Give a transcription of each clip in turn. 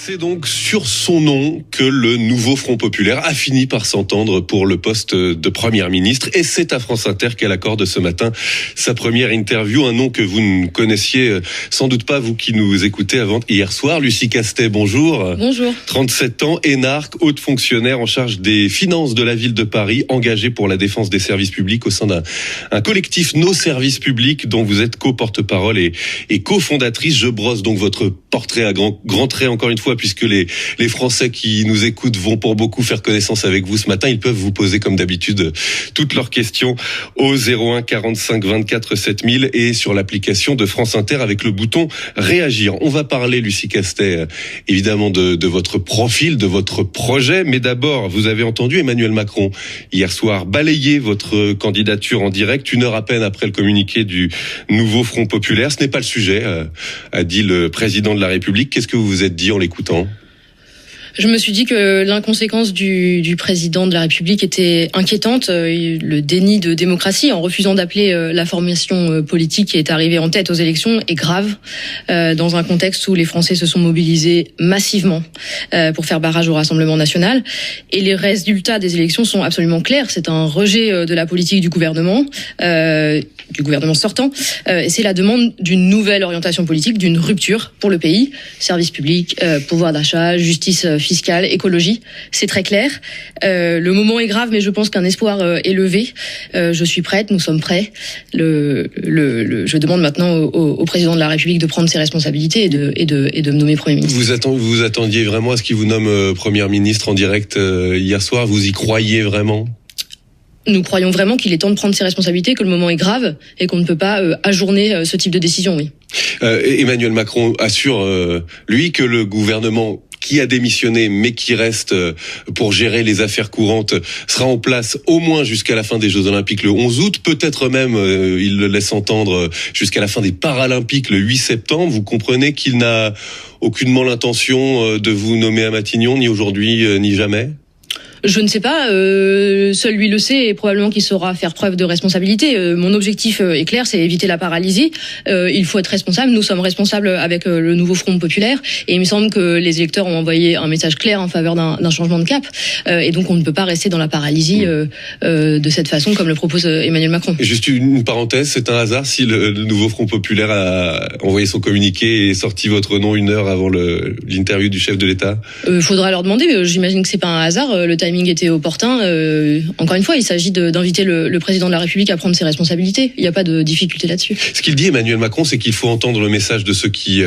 C'est donc sur son nom que le nouveau Front Populaire a fini par s'entendre pour le poste de Première ministre. Et c'est à France Inter qu'elle accorde ce matin sa première interview. Un nom que vous ne connaissiez sans doute pas, vous qui nous écoutez avant hier soir. Lucie Castet, bonjour. Bonjour. 37 ans, énarque, haute fonctionnaire en charge des finances de la ville de Paris, engagée pour la défense des services publics au sein d'un collectif Nos Services Publics dont vous êtes co-porte-parole et co-fondatrice. Je brosse donc votre portrait à grand trait encore une fois, puisque les Français qui nous écoutent vont pour beaucoup faire connaissance avec vous ce matin. Ils peuvent vous poser comme d'habitude toutes leurs questions au 01 45 24 7000 et sur l'application de France Inter avec le bouton réagir. On va parler, Lucie Castet, évidemment de votre profil, de votre projet, mais d'abord, vous avez entendu Emmanuel Macron hier soir balayer votre candidature en direct, 1 heure à peine après le communiqué du nouveau Front Populaire. Ce n'est pas le sujet, a dit le président de la République. Qu'est-ce que vous vous êtes dit en l'écoutant ? Je me suis dit que l'inconséquence du président de la République était inquiétante. Le déni de démocratie en refusant d'appeler la formation politique qui est arrivée en tête aux élections est grave dans un contexte où les Français se sont mobilisés massivement pour faire barrage au Rassemblement national. Et les résultats des élections sont absolument clairs. C'est un rejet de la politique du gouvernement sortant. Et c'est la demande d'une nouvelle orientation politique, d'une rupture pour le pays. Services publics, pouvoir d'achat, justice fiscale, écologie, c'est très clair. Le moment est grave, mais je pense qu'un espoir est levé. Je suis prête, nous sommes prêts. Je demande maintenant au président de la République de prendre ses responsabilités et de me nommer Premier ministre. Vous attendiez vraiment à ce qu'il vous nomme Premier ministre en direct hier soir ? Vous y croyez vraiment ? Nous croyons vraiment qu'il est temps de prendre ses responsabilités, que le moment est grave et qu'on ne peut pas ajourner ce type de décision, oui. Emmanuel Macron assure, lui, que le gouvernement qui a démissionné mais qui reste pour gérer les affaires courantes sera en place au moins jusqu'à la fin des Jeux Olympiques le 11 août, peut-être même, il le laisse entendre, jusqu'à la fin des Paralympiques le 8 septembre. Vous comprenez qu'il n'a aucunement l'intention de vous nommer à Matignon, ni aujourd'hui, ni jamais ? Je ne sais pas, seul lui le sait et probablement qu'il saura faire preuve de responsabilité. Mon objectif est clair, c'est éviter la paralysie. Il faut être responsable, nous sommes responsables avec le nouveau Front Populaire et il me semble que les électeurs ont envoyé un message clair en faveur d'un changement de cap et donc on ne peut pas rester dans la paralysie de cette façon comme le propose Emmanuel Macron. Et juste une parenthèse, c'est un hasard si le nouveau Front Populaire a envoyé son communiqué et sorti votre nom 1 heure avant l'interview du chef de l'État ? Faudra leur demander, j'imagine que c'est pas un hasard, le timing était opportun. Encore une fois, il s'agit d'inviter le président de la République à prendre ses responsabilités. Il n'y a pas de difficulté là-dessus. Ce qu'il dit, Emmanuel Macron, c'est qu'il faut entendre le message de ceux qui,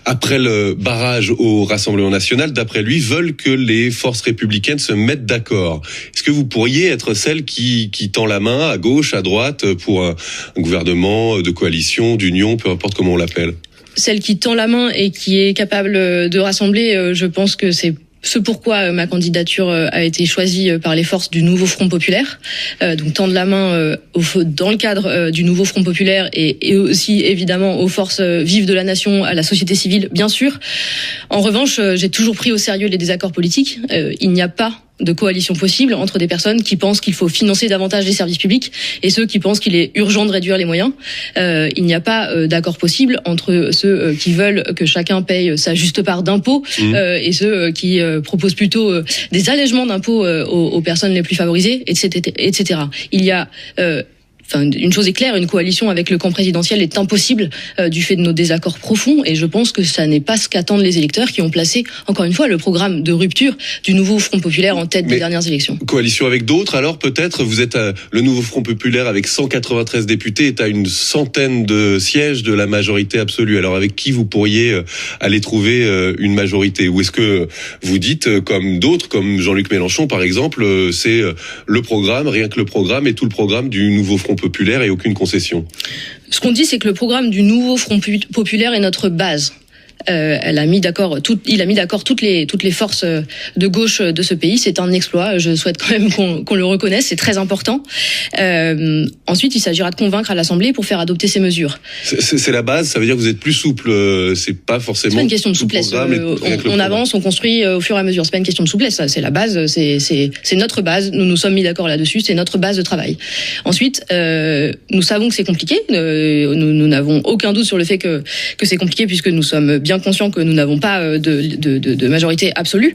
après le barrage au Rassemblement national, d'après lui, veulent que les forces républicaines se mettent d'accord. Est-ce que vous pourriez être celle qui tend la main à gauche, à droite, pour un gouvernement de coalition, d'union, peu importe comment on l'appelle ? Celle qui tend la main et qui est capable de rassembler, je pense que c'est ce pourquoi ma candidature a été choisie par les forces du nouveau Front Populaire. Donc tendre la main dans le cadre du nouveau Front Populaire et aussi évidemment aux forces vives de la nation, à la société civile, bien sûr. En revanche, j'ai toujours pris au sérieux les désaccords politiques. Il n'y a pas de coalition possible entre des personnes qui pensent qu'il faut financer davantage les services publics et ceux qui pensent qu'il est urgent de réduire les moyens. Il n'y a pas d'accord possible entre ceux qui veulent que chacun paye sa juste part d'impôts et ceux qui proposent plutôt des allègements d'impôts aux personnes les plus favorisées, etc. Il y a une chose est claire, une coalition avec le camp présidentiel est impossible du fait de nos désaccords profonds et je pense que ça n'est pas ce qu'attendent les électeurs qui ont placé, encore une fois, le programme de rupture du nouveau Front Populaire en tête des dernières élections. Coalition avec d'autres, alors peut-être, vous êtes le nouveau Front Populaire avec 193 députés est à 100 de sièges de la majorité absolue. Alors avec qui vous pourriez aller trouver une majorité ? Ou est-ce que vous dites, comme d'autres, comme Jean-Luc Mélenchon par exemple, c'est le programme, rien que le programme et tout le programme du nouveau Front Populaire et aucune concession. Ce qu'on dit, c'est que le programme du nouveau Front Populaire est notre base. Il a mis d'accord toutes les forces de gauche de ce pays. C'est un exploit. Je souhaite quand même qu'on le reconnaisse. C'est très important. Ensuite, il s'agira de convaincre à l'Assemblée pour faire adopter ces mesures. C'est la base. Ça veut dire que vous êtes plus souple. C'est pas forcément. C'est pas une question de souplesse. On avance, on construit au fur et à mesure. C'est pas une question de souplesse. Ça, c'est la base. C'est notre base. Nous nous sommes mis d'accord là-dessus. C'est notre base de travail. Ensuite, nous savons que c'est compliqué. Nous n'avons aucun doute sur le fait que c'est compliqué puisque nous sommes bien conscients que nous n'avons pas de majorité absolue.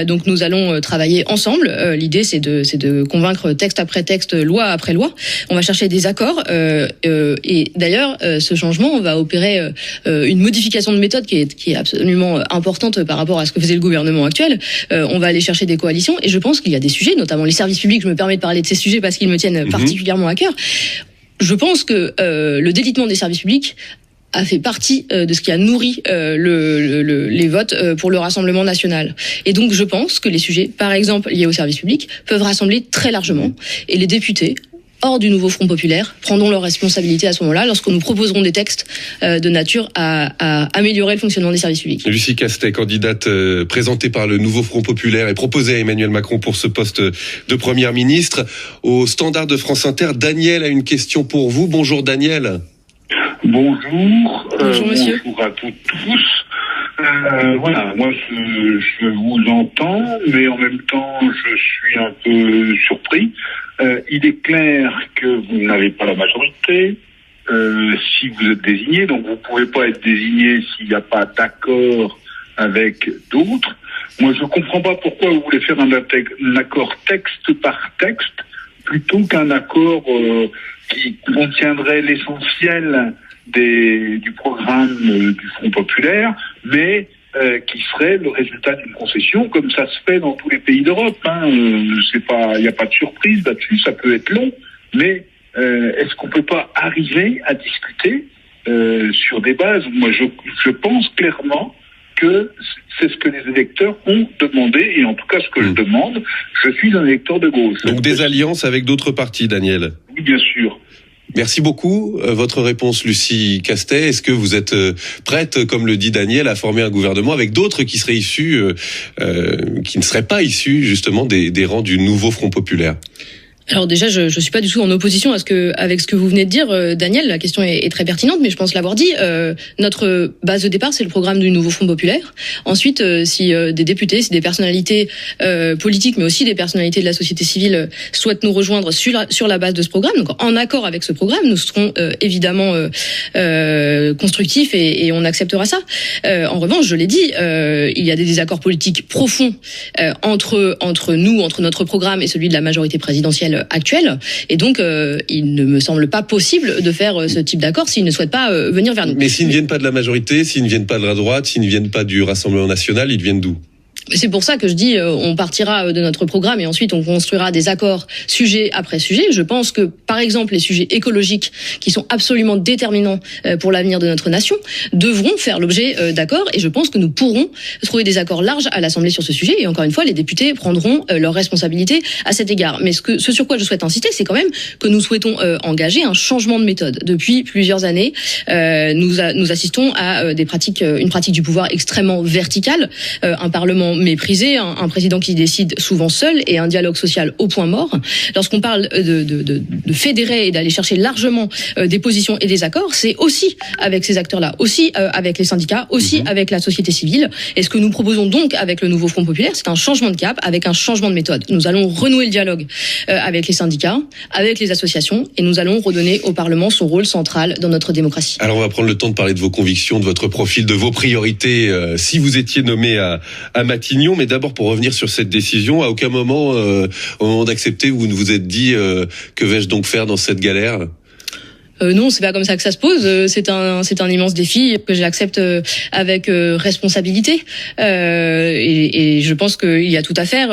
Donc nous allons travailler ensemble. L'idée, c'est de convaincre texte après texte, loi après loi. On va chercher des accords. Et d'ailleurs, ce changement va opérer une modification de méthode qui est absolument importante par rapport à ce que faisait le gouvernement actuel. On va aller chercher des coalitions. Et je pense qu'il y a des sujets, notamment les services publics. Je me permets de parler de ces sujets parce qu'ils me tiennent particulièrement à cœur. Je pense que le délitement des services publics a fait partie de ce qui a nourri les votes pour le Rassemblement national. Et donc je pense que les sujets, par exemple liés au service public, peuvent rassembler très largement. Et les députés, hors du nouveau Front populaire, prendront leurs responsabilités à ce moment-là, lorsque nous proposerons des textes de nature à améliorer le fonctionnement des services publics. Lucie Castet, candidate présentée par le nouveau Front populaire et proposée à Emmanuel Macron pour ce poste de Première ministre. Au standard de France Inter, Daniel a une question pour vous. Bonjour Daniel. Bonjour. Bonjour monsieur. Bonjour à toutes, tous. Voilà, moi je vous entends, mais en même temps je suis un peu surpris. Il est clair que vous n'avez pas la majorité si vous êtes désigné, donc vous ne pouvez pas être désigné s'il n'y a pas d'accord avec d'autres. Moi je ne comprends pas pourquoi vous voulez faire un accord texte par texte plutôt qu'un accord qui contiendrait l'essentiel du programme du Front populaire, mais qui serait le résultat d'une concession, comme ça se fait dans tous les pays d'Europe. Il n'y a pas de surprise là-dessus, ça peut être long, mais est-ce qu'on peut pas arriver à discuter sur des bases? Moi, je pense clairement que c'est ce que les électeurs ont demandé, et en tout cas ce que je demande, je suis un électeur de gauche. Donc des alliances avec d'autres partis, Daniel? Oui, bien sûr. Merci beaucoup. Votre réponse, Lucie Castet. Est-ce que vous êtes prête, comme le dit Daniel, à former un gouvernement avec d'autres qui seraient issus, qui ne seraient pas issus justement des rangs du nouveau Front populaire? Alors déjà, je suis pas du tout en opposition avec ce que vous venez de dire, Daniel. La question est très pertinente, mais je pense l'avoir dit. Notre base de départ, c'est le programme du nouveau Front populaire. Ensuite, si des députés, si des personnalités politiques, mais aussi des personnalités de la société civile souhaitent nous rejoindre sur la base de ce programme, donc en accord avec ce programme, nous serons évidemment constructifs et on acceptera ça. En revanche, je l'ai dit, il y a des désaccords politiques profonds entre nous, entre notre programme et celui de la majorité présidentielle actuelle, et donc il ne me semble pas possible de faire ce type d'accord s'ils ne souhaitent pas venir vers nous. Mais s'ils ne viennent pas de la majorité, s'ils ne viennent pas de la droite, s'ils ne viennent pas du Rassemblement national, ils viennent d'où? C'est pour ça que je dis, on partira de notre programme et ensuite on construira des accords sujet après sujet. Je pense que, par exemple, les sujets écologiques, qui sont absolument déterminants pour l'avenir de notre nation, devront faire l'objet d'accords, et je pense que nous pourrons trouver des accords larges à l'Assemblée sur ce sujet. Et encore une fois, les députés prendront leurs responsabilités à cet égard. Mais ce sur quoi je souhaite insister, c'est quand même que nous souhaitons engager un changement de méthode. Depuis plusieurs années, nous assistons à une pratique du pouvoir extrêmement verticale, un Parlement méprisé, un président qui décide souvent seul, et un dialogue social au point mort. Lorsqu'on parle de fédérer et d'aller chercher largement des positions et des accords, c'est aussi avec ces acteurs-là, aussi avec les syndicats, aussi avec la société civile. Et ce que nous proposons donc avec le nouveau Front populaire, c'est un changement de cap, avec un changement de méthode. Nous allons renouer le dialogue avec les syndicats, avec les associations, et nous allons redonner au Parlement son rôle central dans notre démocratie. Alors on va prendre le temps de parler de vos convictions, de votre profil, de vos priorités, si vous étiez nommé à Matignon. Mais d'abord, pour revenir sur cette décision, à aucun moment, au moment d'accepter, vous ne vous êtes dit que vais-je donc faire dans cette galère? Non, c'est pas comme ça que ça se pose. C'est un immense défi que j'accepte avec responsabilité. Et je pense qu'il y a tout à faire.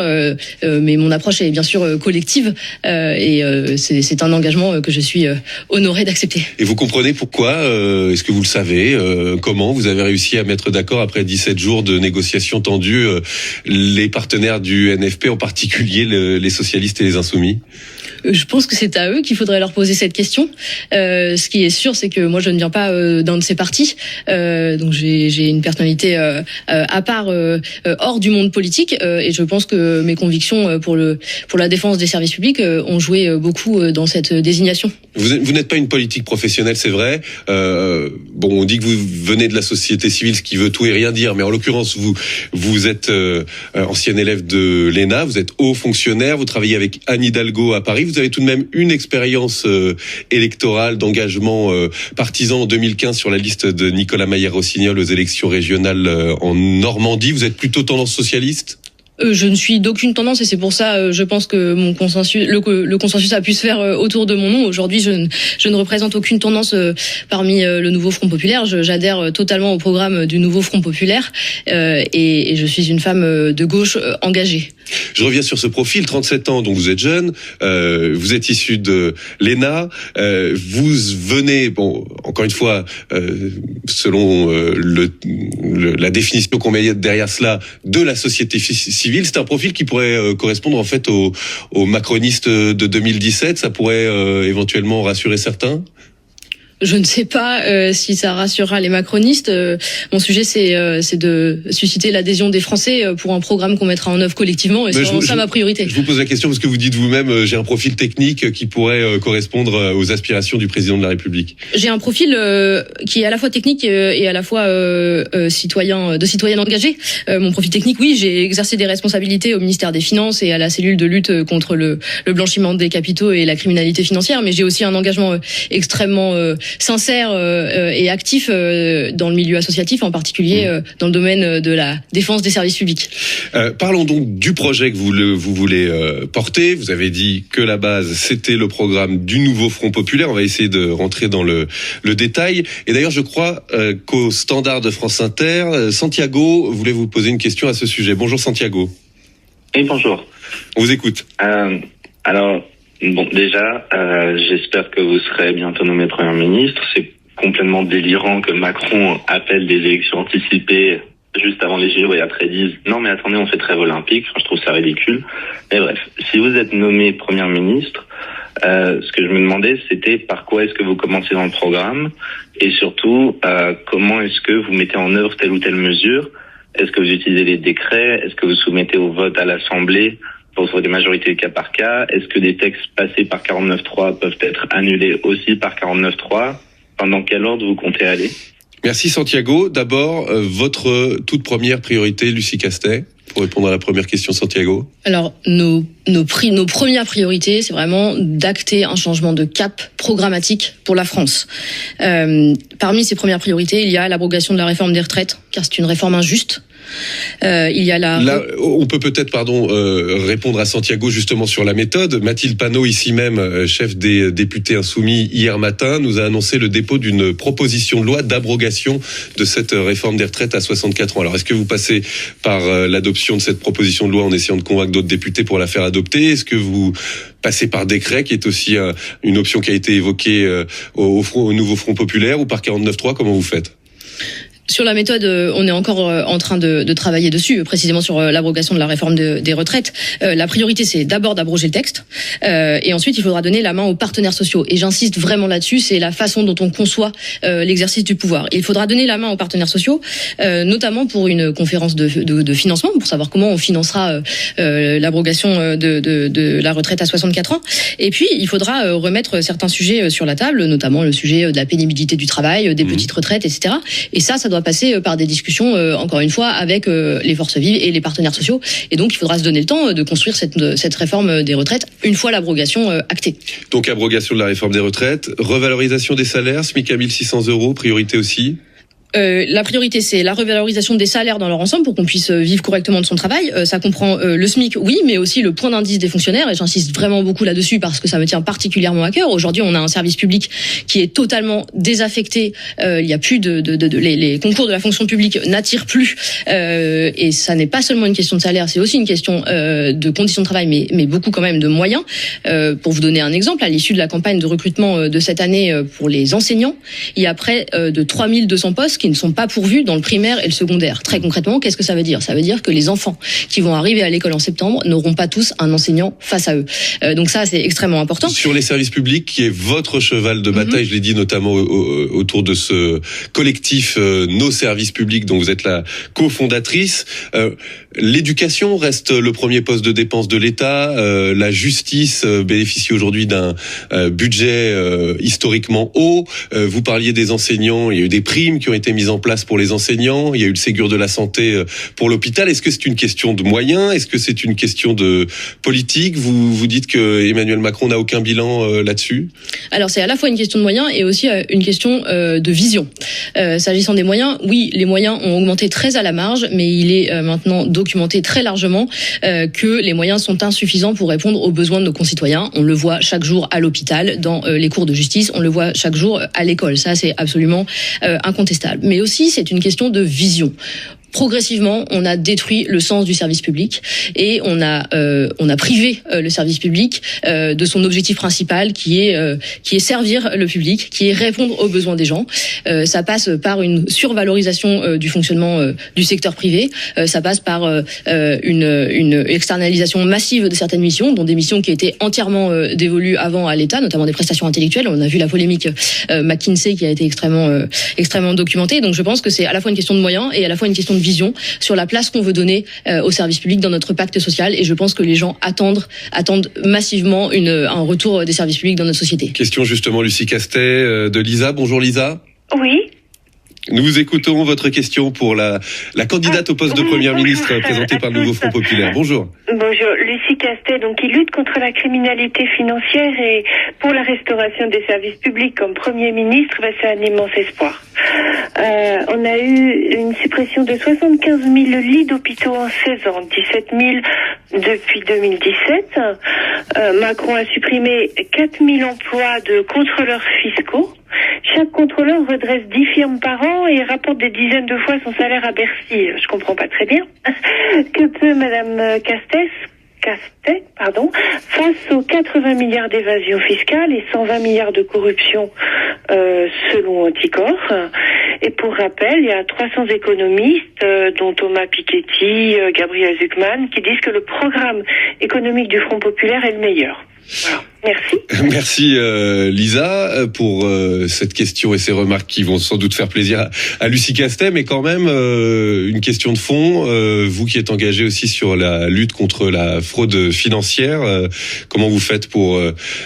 Mais mon approche est bien sûr collective. Et c'est un engagement que je suis honorée d'accepter. Et vous comprenez pourquoi? Est-ce que vous le savez? Comment vous avez réussi à mettre d'accord, après 17 jours de négociations tendues, les partenaires du NFP, en particulier les socialistes et les insoumis? Je pense que c'est à eux qu'il faudrait leur poser cette question. Ce qui est sûr, c'est que moi, je ne viens pas d'un de ces partis. Donc, j'ai une personnalité à part, hors du monde politique. Et je pense que mes convictions pour la défense des services publics ont joué beaucoup dans cette désignation. Vous n'êtes pas une politique professionnelle, c'est vrai. On dit que vous venez de la société civile, ce qui veut tout et rien dire. Mais en l'occurrence, vous êtes ancien élève de l'ENA, vous êtes haut fonctionnaire, vous travaillez avec Anne Hidalgo à Paris. Paris. Vous avez tout de même une expérience électorale, d'engagement partisan en 2015 sur la liste de Nicolas Maillère-Rossignol aux élections régionales en Normandie. Vous êtes plutôt tendance socialiste ? Je ne suis d'aucune tendance et c'est pour ça, je pense que mon consensus, le consensus a pu se faire autour de mon nom. Aujourd'hui, je ne représente aucune tendance parmi le Nouveau Front Populaire. J'adhère totalement au programme du Nouveau Front Populaire et je suis une femme de gauche engagée. Je reviens sur ce profil, 37 ans, donc vous êtes jeune, vous êtes issu de l'ENA, vous venez, bon, encore une fois, selon la définition qu'on met derrière cela, de la société civile. C'est un profil qui pourrait correspondre en fait aux macronistes de 2017. Ça pourrait éventuellement rassurer certains. Je ne sais pas si ça rassurera les macronistes. Mon sujet, c'est de susciter l'adhésion des Français pour un programme qu'on mettra en œuvre collectivement. Et c'est vraiment ça ma priorité. Je vous pose la question parce que vous dites vous-même, j'ai un profil technique qui pourrait correspondre aux aspirations du président de la République. J'ai un profil qui est à la fois technique et à la fois citoyen engagé. Mon profil technique, oui, j'ai exercé des responsabilités au ministère des Finances et à la cellule de lutte contre le blanchiment des capitaux et la criminalité financière. Mais j'ai aussi un engagement extrêmement sincère et actif dans le milieu associatif, en particulier dans le domaine de la défense des services publics. Parlons donc du projet que vous voulez porter. Vous avez dit que la base, c'était le programme du Nouveau Front Populaire. On va essayer de rentrer dans le détail. Et d'ailleurs, je crois qu'au standard de France Inter, Santiago voulait vous poser une question à ce sujet. Bonjour Santiago. Oui, bonjour. On vous écoute. Alors... Bon, déjà, j'espère que vous serez bientôt nommé Premier ministre. C'est complètement délirant que Macron appelle des élections anticipées juste avant les JO et après disent « Non mais attendez, on fait trêve olympique ». Enfin, je trouve ça ridicule. Mais bref, si vous êtes nommé Premier ministre, ce que je me demandais, c'était par quoi est-ce que vous commencez dans le programme et surtout, comment est-ce que vous mettez en œuvre telle ou telle mesure. Est-ce que vous utilisez les décrets? Est-ce que vous soumettez au vote à l'Assemblée pour des majorités cas par cas? Est-ce que des textes passés par 49.3 peuvent être annulés aussi par 49.3? Dans quel ordre vous comptez aller? Merci Santiago. D'abord, votre toute première priorité, Lucie Castet, pour répondre à la première question, Santiago. Alors, nos premières priorités, c'est vraiment d'acter un changement de cap programmatique pour la France. Parmi ces premières priorités, il y a l'abrogation de la réforme des retraites, car c'est une réforme injuste. Il y a Là, on peut peut-être, répondre à Santiago justement sur la méthode. Mathilde Panot, ici même, chef des députés insoumis, hier matin, nous a annoncé le dépôt d'une proposition de loi d'abrogation de cette réforme des retraites à 64 ans. Alors, est-ce que vous passez par l'adoption de cette proposition de loi en essayant de convaincre d'autres députés pour la faire adopter? Est-ce que vous passez par décret, qui est aussi une option qui a été évoquée au Nouveau Front Populaire, ou par 49.3? Comment vous faites? Sur la méthode, on est encore en train de travailler dessus, précisément sur l'abrogation de la réforme des retraites. La priorité, c'est d'abord d'abroger le texte, et ensuite il faudra donner la main aux partenaires sociaux. Et j'insiste vraiment là-dessus, c'est la façon dont on conçoit l'exercice du pouvoir. Il faudra donner la main aux partenaires sociaux, notamment pour une conférence de financement, pour savoir comment on financera l'abrogation de la retraite à 64 ans. Et puis, il faudra remettre certains sujets sur la table, notamment le sujet de la pénibilité du travail, des petites retraites, etc. Et ça doit passer par des discussions, encore une fois, avec les forces vives et les partenaires sociaux. Et donc, il faudra se donner le temps de construire cette réforme des retraites une fois l'abrogation actée. Donc, abrogation de la réforme des retraites, revalorisation des salaires, SMIC à 1 600 €, priorité aussi. La priorité, c'est la revalorisation des salaires dans leur ensemble pour qu'on puisse vivre correctement de son travail. Ça comprend le SMIC, oui, mais aussi le point d'indice des fonctionnaires. Et j'insiste vraiment beaucoup là-dessus parce que ça me tient particulièrement à cœur. Aujourd'hui, on a un service public qui est totalement désaffecté. Il y a plus les concours de la fonction publique n'attirent plus. Et ça n'est pas seulement une question de salaire, c'est aussi une question de conditions de travail, mais beaucoup quand même de moyens. Pour vous donner un exemple, à l'issue de la campagne de recrutement de cette année pour les enseignants, il y a près de 3200 postes qui ne sont pas pourvus dans le primaire et le secondaire. Très concrètement, qu'est-ce que ça veut dire? Ça veut dire que les enfants qui vont arriver à l'école en septembre n'auront pas tous un enseignant face à eux. Donc ça, c'est extrêmement important. Sur les services publics, qui est votre cheval de bataille, je l'ai dit notamment autour de ce collectif Nos services publics dont vous êtes la cofondatrice. L'éducation reste le premier poste de dépense de l'État. La justice bénéficie aujourd'hui d'un budget historiquement haut. Vous parliez des enseignants, il y a eu des primes qui ont été été mise en place pour les enseignants. Il y a eu le Ségur de la santé pour l'hôpital. Est-ce que c'est une question de moyens? Est-ce que c'est une question de politique? Vous dites que Emmanuel Macron n'a aucun bilan là-dessus? Alors c'est à la fois une question de moyens et aussi une question de vision. S'agissant des moyens, oui, les moyens ont augmenté très à la marge, mais il est maintenant documenté très largement que les moyens sont insuffisants pour répondre aux besoins de nos concitoyens. On le voit chaque jour à l'hôpital, dans les cours de justice, on le voit chaque jour à l'école. Ça, c'est absolument incontestable. Mais aussi, c'est une question de vision. Progressivement, on a détruit le sens du service public et on a privé le service public de son objectif principal qui est servir le public, qui est répondre aux besoins des gens. Ça passe par une survalorisation du fonctionnement du secteur privé. Ça passe par une externalisation massive de certaines missions, dont des missions qui étaient entièrement dévolues avant à l'État, notamment des prestations intellectuelles. On a vu la polémique McKinsey qui a été extrêmement documentée. Donc je pense que c'est à la fois une question de moyens et à la fois une question de vision sur la place qu'on veut donner au service public dans notre pacte social, et je pense que les gens attendent massivement un retour des services publics dans notre société. Question justement, Lucie Castet de Lisa. Bonjour Lisa. Oui. Nous vous écoutons, votre question pour la candidate au poste de Première ministre présentée par le Nouveau Front Populaire. Bonjour. Bonjour, Lucie Castet, donc qui lutte contre la criminalité financière et pour la restauration des services publics comme Premier ministre, c'est un immense espoir. On a eu une suppression de 75 000 lits d'hôpitaux en 16 ans, 17 000 depuis 2017. Macron a supprimé 4 000 emplois de contrôleurs fiscaux. Chaque contrôleur redresse 10 firmes par an et rapporte des dizaines de fois son salaire à Bercy. Je comprends pas très bien. Que peut Madame Castet, face aux 80 milliards d'évasion fiscale et 120 milliards de corruption selon Anticor. Et pour rappel, il y a 300 économistes, dont Thomas Piketty, Gabriel Zucman, qui disent que le programme économique du Front Populaire est le meilleur. Voilà. Merci. Merci Lisa pour cette question et ces remarques qui vont sans doute faire plaisir à Lucie Castet, mais quand même une question de fond. Vous qui êtes engagé aussi sur la lutte contre la fraude financière, comment vous faites pour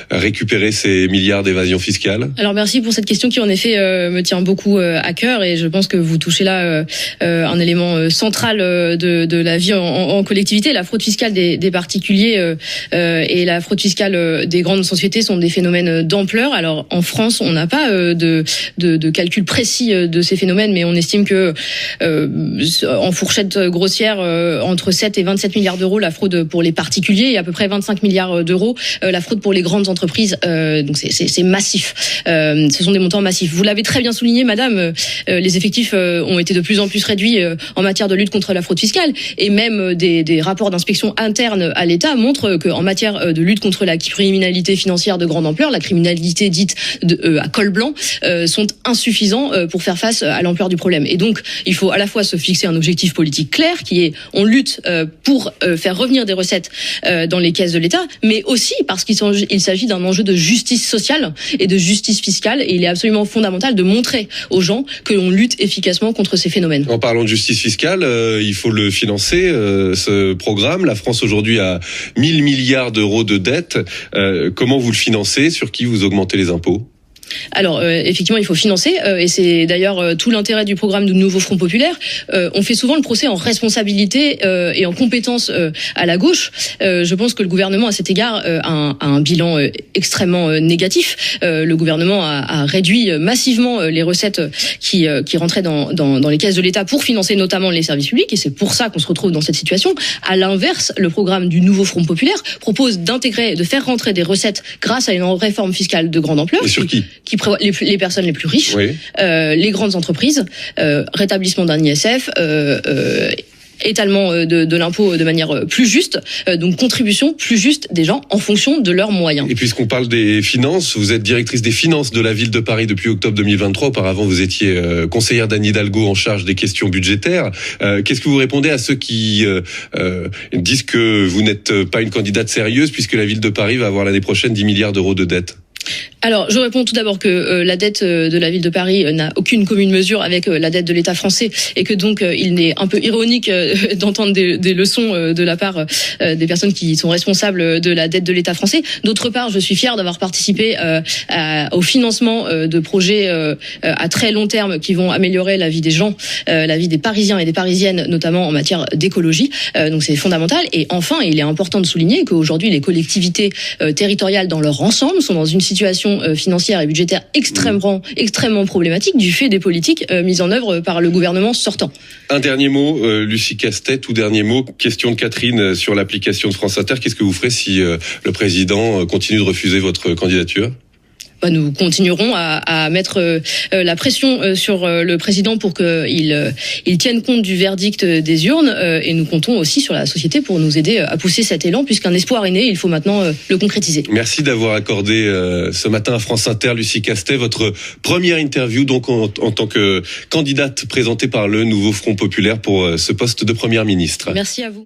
récupérer ces milliards d'évasion fiscale? Alors merci pour cette question qui en effet me tient beaucoup à cœur, et je pense que vous touchez là un élément central de la vie en collectivité. La fraude fiscale des particuliers et la fraude fiscale des grandes sociétés sont des phénomènes d'ampleur. Alors en France, on n'a pas de calcul précis de ces phénomènes, mais on estime que en fourchette grossière, entre 7 et 27 milliards d'euros la fraude pour les particuliers, et à peu près 25 milliards d'euros la fraude pour les grandes entreprises. Donc c'est massif. Ce sont des montants massifs. Vous l'avez très bien souligné, madame, les effectifs ont été de plus en plus réduits en matière de lutte contre la fraude fiscale, et même des rapports d'inspection interne à l'État montrent qu'en matière de lutte contre la criminalité financière de grande ampleur, la criminalité dite à col blanc, sont insuffisants pour faire face à l'ampleur du problème. Et donc, il faut à la fois se fixer un objectif politique clair, qui est on lutte pour faire revenir des recettes dans les caisses de l'État, mais aussi parce qu'il s'agit d'un enjeu de justice sociale et de justice fiscale, et il est absolument fondamental de montrer aux gens que l'on lutte efficacement contre ces phénomènes. En parlant de justice fiscale, il faut le financer, ce programme. La France aujourd'hui a 1000 milliards d'euros de dettes. Comment vous le financez? Sur qui vous augmentez les impôts? Alors effectivement, il faut financer, et c'est d'ailleurs tout l'intérêt du programme du Nouveau Front Populaire. On fait souvent le procès en responsabilité et en compétence à la gauche. Je pense que le gouvernement, à cet égard, a un bilan extrêmement négatif. Le gouvernement a réduit massivement les recettes qui rentraient dans les caisses de l'État pour financer notamment les services publics, et c'est pour ça qu'on se retrouve dans cette situation. À l'inverse, le programme du Nouveau Front Populaire propose de faire rentrer des recettes grâce à une réforme fiscale de grande ampleur. Et sur qui prévoit les personnes les plus riches, oui. Les grandes entreprises, rétablissement d'un ISF, étalement de l'impôt de manière plus juste, donc contribution plus juste des gens en fonction de leurs moyens. Et puisqu'on parle des finances, vous êtes directrice des finances de la ville de Paris depuis octobre 2023. Auparavant, vous étiez conseillère d'Anne Hidalgo en charge des questions budgétaires. Qu'est-ce que vous répondez à ceux qui disent que vous n'êtes pas une candidate sérieuse puisque la ville de Paris va avoir l'année prochaine 10 milliards d'euros de dettes? Alors, je réponds tout d'abord que la dette de la ville de Paris n'a aucune commune mesure avec la dette de l'État français et que donc il est un peu ironique d'entendre des leçons de la part des personnes qui sont responsables de la dette de l'État français. D'autre part, je suis fière d'avoir participé au financement de projets à très long terme qui vont améliorer la vie des gens, la vie des Parisiens et des Parisiennes, notamment en matière d'écologie. Donc c'est fondamental. Et enfin, il est important de souligner qu'aujourd'hui, les collectivités territoriales dans leur ensemble sont dans une situation financière et budgétaire extrêmement problématique du fait des politiques mises en œuvre par le gouvernement sortant. Un dernier mot, Lucie Castet, tout dernier mot, question de Catherine sur l'application de France Inter. Qu'est-ce que vous ferez si le président continue de refuser votre candidature ? Nous continuerons à mettre la pression sur le président pour qu'il tienne compte du verdict des urnes et nous comptons aussi sur la société pour nous aider à pousser cet élan puisqu'un espoir est né, il faut maintenant le concrétiser. Merci d'avoir accordé ce matin à France Inter, Lucie Castet, votre première interview donc en tant que candidate présentée par le nouveau Front Populaire pour ce poste de Première ministre. Merci à vous.